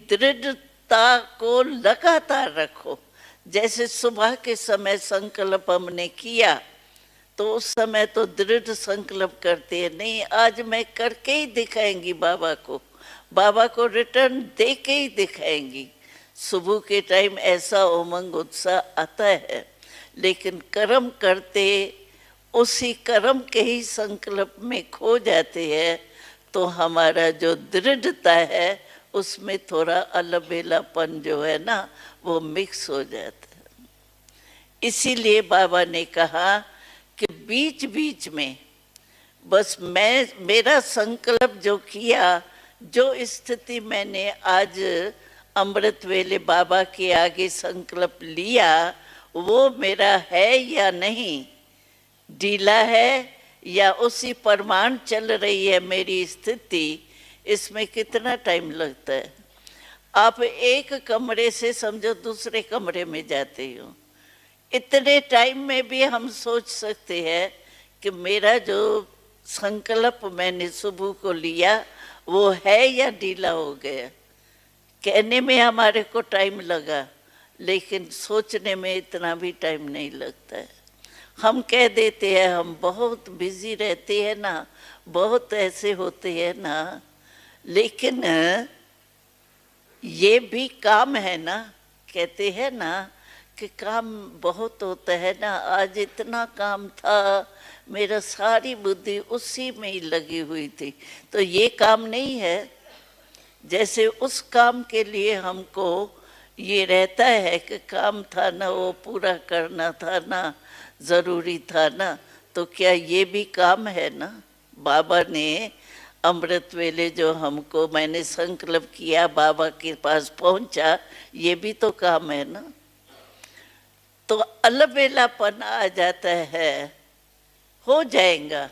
दृढ़ता को लगातार रखो। जैसे सुबह के समय संकल्प हमने किया तो उस समय तो दृढ़ संकल्प करते हैं, नहीं आज मैं करके ही दिखाएंगी बाबा को रिटर्न दे के ही दिखाएंगी। सुबह के टाइम ऐसा उमंग उत्साह आता है, लेकिन कर्म करते उसी कर्म के ही संकल्प में खो जाते हैं, तो हमारा जो दृढ़ता है उसमें थोड़ा अलबेलापन जो है ना वो मिक्स हो जाता है। इसीलिए बाबा ने कहा कि बीच बीच में बस मेरा संकल्प जो किया, जो स्थिति मैंने आज अमृत वेले बाबा के आगे संकल्प लिया, वो मेरा है या नहीं, ढीला है या उसी प्रमाण चल रही है मेरी स्थिति, इसमें कितना टाइम लगता है। आप एक कमरे से समझो दूसरे कमरे में जाते हो, इतने टाइम में भी हम सोच सकते हैं कि मेरा जो संकल्प मैंने सुबह को लिया वो है या ढीला हो गया। कहने में हमारे को टाइम लगा, लेकिन सोचने में इतना भी टाइम नहीं लगता है। हम कह देते हैं हम बहुत बिजी रहते हैं ना, बहुत ऐसे होते हैं ना, लेकिन ये भी काम है ना। कहते हैं ना कि काम बहुत होता है ना, आज इतना काम था, मेरा सारी बुद्धि उसी में ही लगी हुई थी, तो ये काम नहीं है। जैसे उस काम के लिए हमको ये रहता है कि काम था ना, वो पूरा करना था ना, ज़रूरी था ना, तो क्या ये भी काम है ना। बाबा ने अमृत वेले जो हमको मैंने संकल्प किया बाबा के पास पहुंचा, ये भी तो काम है ना। तो अलबेलापन आ जाता है, हो जाएगा।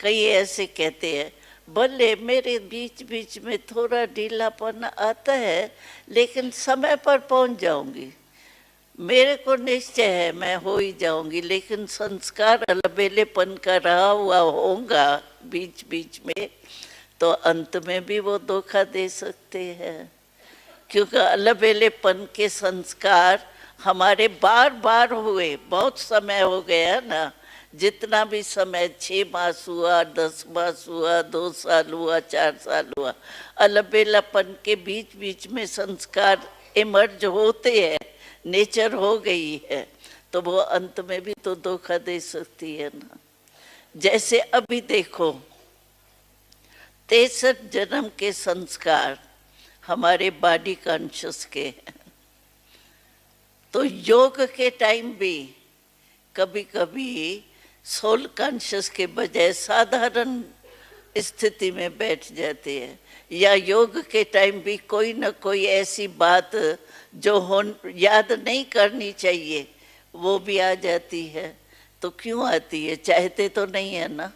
कई ऐसे कहते हैं भले मेरे बीच बीच में थोड़ा ढीलापन आता है, लेकिन समय पर पहुंच जाऊंगी, मेरे को निश्चय है मैं हो ही जाऊंगी, लेकिन संस्कार अलबेलेपन का रहा हुआ होगा बीच बीच में, तो अंत में भी वो धोखा दे सकते हैं। क्योंकि अलबेलेपन के संस्कार हमारे बार बार हुए, बहुत समय हो गया ना, जितना भी समय 6 मास हुआ, 10 मास हुआ, 2 साल हुआ, 4 साल हुआ, अलबेलापन के बीच बीच में संस्कार इमर्ज होते हैं, नेचर हो गई है, तो वो अंत में भी तो धोखा दे सकती है ना। जैसे अभी देखो 63 जन्म के संस्कार हमारे बॉडी कॉन्शियस के हैं, तो योग के टाइम भी कभी कभी सोल कॉन्शियस के बजाय साधारण स्थिति में बैठ जाते हैं, या योग के टाइम भी कोई ना कोई ऐसी बात जो याद नहीं करनी चाहिए वो भी आ जाती है। तो क्यों आती है? चाहते तो नहीं है ना।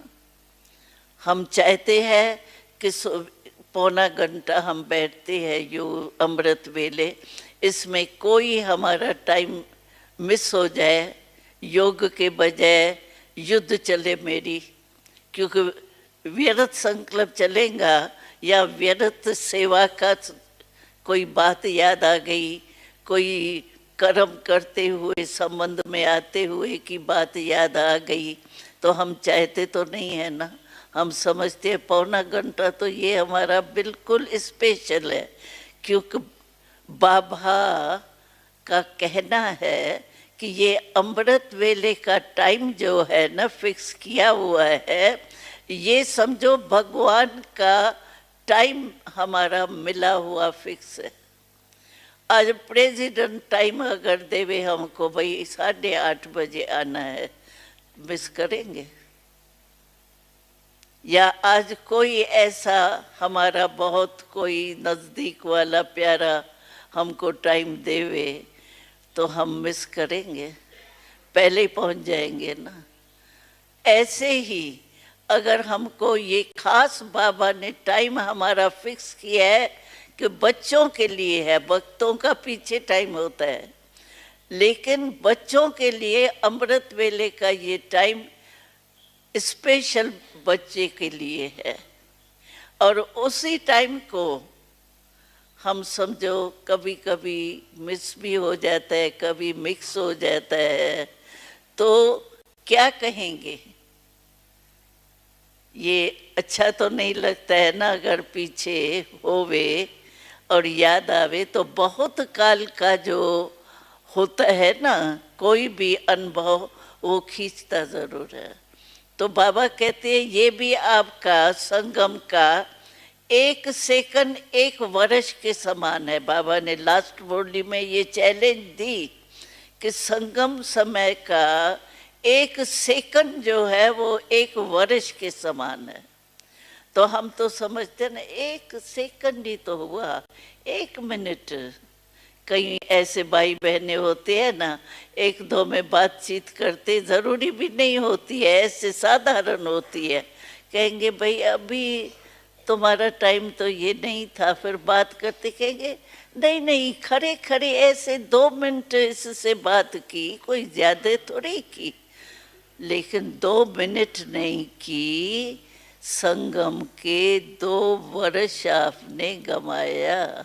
हम चाहते हैं कि पौना घंटा हम बैठते हैं योग अमृत वेले, इसमें कोई हमारा टाइम मिस हो जाए, योग के बजाय युद्ध चले मेरी, क्योंकि व्यर्थ संकल्प चलेगा या व्यर्थ सेवा का कोई बात याद आ गई, कोई कर्म करते हुए संबंध में आते हुए की बात याद आ गई, तो हम चाहते तो नहीं है ना। हम समझते हैं पौना घंटा तो ये हमारा बिल्कुल स्पेशल है, क्योंकि बाबा का कहना है कि ये अमृत वेले का टाइम जो है ना फिक्स किया हुआ है, ये समझो भगवान का टाइम हमारा मिला हुआ फिक्स है। आज प्रेसिडेंट टाइम अगर देवे हमको भाई 8:30 बजे आना है, मिस करेंगे? या आज कोई ऐसा हमारा बहुत कोई नज़दीक वाला प्यारा हमको टाइम देवे तो हम मिस करेंगे? पहले ही पहुंच जाएंगे ना। ऐसे ही अगर हमको ये खास बाबा ने टाइम हमारा फिक्स किया है कि बच्चों के लिए है, भक्तों का पीछे टाइम होता है, लेकिन बच्चों के लिए अमृत वेले का ये टाइम स्पेशल बच्चे के लिए है, और उसी टाइम को हम समझो कभी कभी मिस भी हो जाता है, कभी मिक्स हो जाता है, तो क्या कहेंगे? ये अच्छा तो नहीं लगता है ना, अगर पीछे होवे और याद आवे तो बहुत काल का जो होता है ना, कोई भी अनुभव वो खींचता जरूर है। तो बाबा कहते हैं ये भी आपका संगम का 1 सेकंड 1 वर्ष के समान है। बाबा ने लास्ट बोली में ये चैलेंज दी कि संगम समय का 1 सेकंड जो है वो 1 वर्ष के समान है। तो हम तो समझते ना 1 सेकंड ही तो हुआ, 1 मिनट। कई ऐसे भाई बहनें होते हैं ना, एक दो में बातचीत करते, जरूरी भी नहीं होती है, ऐसे साधारण होती है, कहेंगे भाई अभी तुम्हारा टाइम तो ये नहीं था, फिर बात करते कहेंगे नहीं नहीं, खड़े खड़े ऐसे 2 मिनट इससे बात की, कोई ज्यादा थोड़ी की, लेकिन 2 मिनट नहीं की, संगम के 2 वर्ष आपने गमाया।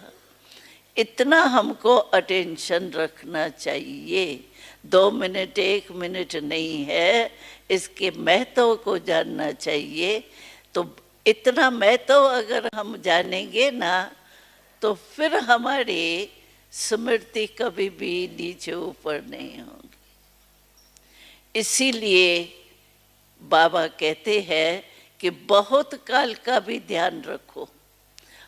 इतना हमको अटेंशन रखना चाहिए। 2 मिनट 1 मिनट नहीं है, इसके महत्व को जानना चाहिए। तो इतना महत्व अगर हम जानेंगे ना, तो फिर हमारी स्मृति कभी भी नीचे ऊपर नहीं होगी। इसीलिए बाबा कहते हैं कि बहुत काल का भी ध्यान रखो।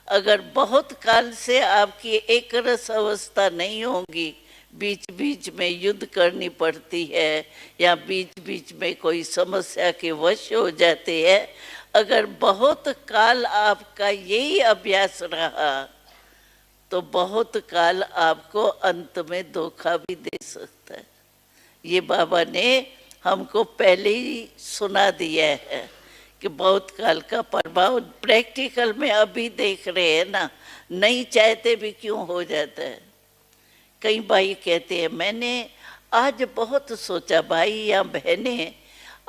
अगर बहुत काल से आपकी एक रस अवस्था नहीं होगी, बीच बीच में युद्ध करनी पड़ती है या बीच बीच में कोई समस्या के वश हो जाते हैं, अगर बहुत काल आपका यही अभ्यास रहा तो बहुत काल आपको अंत में धोखा भी दे सकता है। ये बाबा ने हमको पहले ही सुना दिया है कि बहुत काल का प्रभाव प्रैक्टिकल में अभी देख रहे हैं ना, नहीं चाहते भी क्यों हो जाता है। कई भाई कहते हैं मैंने आज बहुत सोचा, भाई या बहनें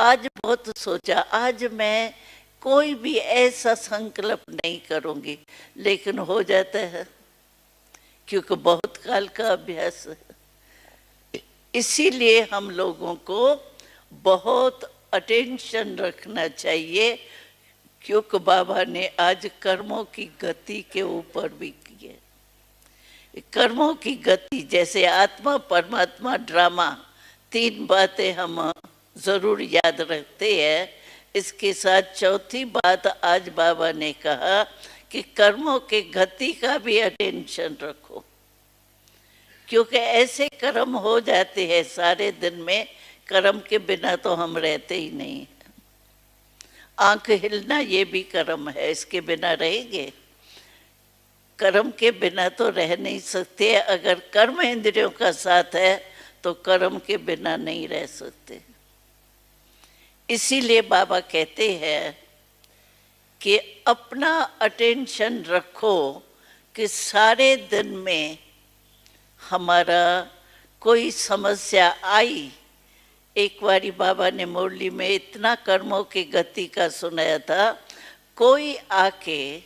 आज बहुत सोचा, आज मैं कोई भी ऐसा संकल्प नहीं करूंगी, लेकिन हो जाता है क्योंकि बहुत काल का अभ्यास है। इसीलिए हम लोगों को बहुत अटेंशन रखना चाहिए, क्योंकि बाबा ने आज कर्मों की गति के ऊपर भी किए। कर्मों की गति जैसे आत्मा परमात्मा ड्रामा, 3 बातें हम जरूर याद रखते हैं। इसके साथ चौथी बात आज बाबा ने कहा कि कर्मों के गति का भी अटेंशन रखो, क्योंकि ऐसे कर्म हो जाते हैं सारे दिन में, कर्म के बिना तो हम रहते ही नहीं। आंख हिलना ये भी कर्म है, इसके बिना रहेंगे? कर्म के बिना तो रह नहीं सकते। अगर कर्म इंद्रियों का साथ है तो कर्म के बिना नहीं रह सकते। इसीलिए बाबा कहते हैं कि अपना अटेंशन रखो कि सारे दिन में हमारा कोई समस्या आई। एक बारी बाबा ने मुरली में इतना कर्मों की गति का सुनाया था, कोई आके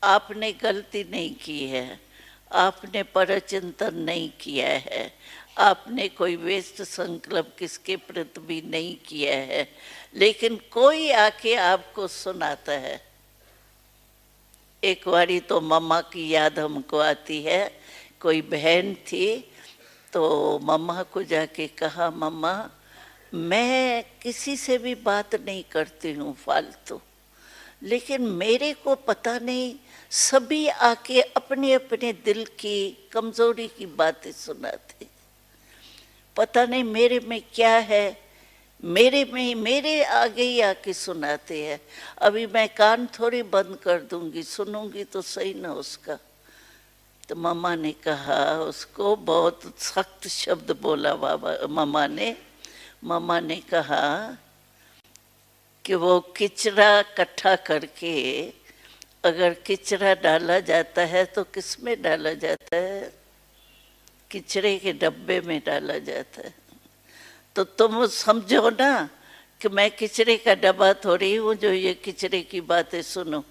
आपने गलती नहीं की है, आपने परचिंतन नहीं किया है, आपने कोई वेस्ट संकल्प किसके प्रति भी नहीं किया है, लेकिन कोई आके आपको सुनाता है। एक बारी तो मम्मा की याद हमको आती है, कोई बहन थी तो मम्मा को जाके कहा, मम्मा मैं किसी से भी बात नहीं करती हूँ फालतू, लेकिन मेरे को पता नहीं सभी आके अपने अपने दिल की कमजोरी की बातें सुनाते, पता नहीं मेरे में क्या है, मेरे आगे ही आके सुनाते हैं। अभी मैं कान थोड़ी बंद कर दूंगी, सुनूंगी तो सही ना उसका। तो मम्मा ने कहा उसको, बहुत सख्त शब्द बोला बाबा मम्मा ने कहा कि वो किचरा इकट्ठा करके अगर किचरा डाला जाता है तो किस में डाला जाता है? किचरे के डब्बे में डाला जाता है। तो तुम समझो ना कि मैं किचरे का डब्बा थोड़ी हूँ जो ये किचरे की बातें सुनो।